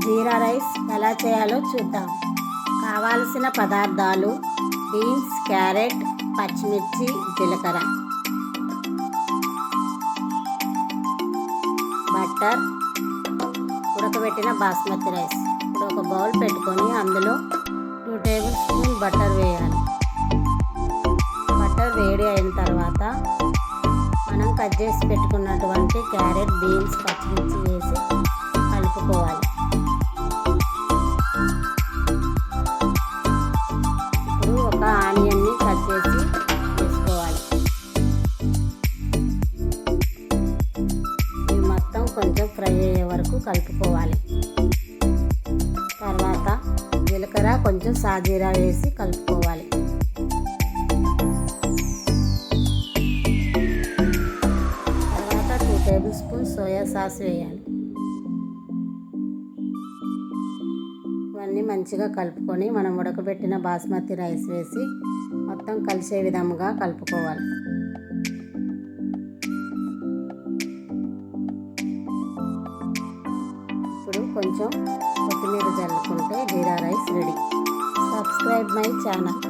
జీరా rice ఎలా చేయాలో చూద్దాం. కావాల్సిన పదార్థాలు: బీన్స్, క్యారెట్, పచ్చిమిర్చి, జీలకర్ర, బటర్, ఉడకబెట్టిన బాస్మతి రైస్. ఇప్పుడు ఒక బౌల్ పెట్టుకొని అందులో 2 టేబుల్ స్పూన్ బటర్ వేయాలి. బటర్ వేడి అయిన తర్వాత మనం కట్ చేసి పెట్టుకున్నటువంటి క్యారెట్, బీన్స్, పచ్చిమిర్చి వేసి కలుపుకోవాలి. ఇప్పుడు ఒక ఆనియన్ని కట్ చేసి వేసుకోవాలి. ఇవి మొత్తం కొంచెం ఫ్రై అయ్యే వరకు కలుపుకోవాలి. తర్వాత జీలకర్ర, కొంచెం సాజీరా వేసి కలుపుకోవాలి. తర్వాత 2 టేబుల్ స్పూన్ సోయా సాస్ వేయాలి. ఇవన్నీ మంచిగా కలుపుకొని మనం ఉడకబెట్టిన బాస్మతి రైస్ వేసి మొత్తం కలిసే విధంగా కలుపుకోవాలి. ఇప్పుడు కొంచెం కొత్తిమీర జల్లుకుంటే jeera rice ready. Subscribe my channel.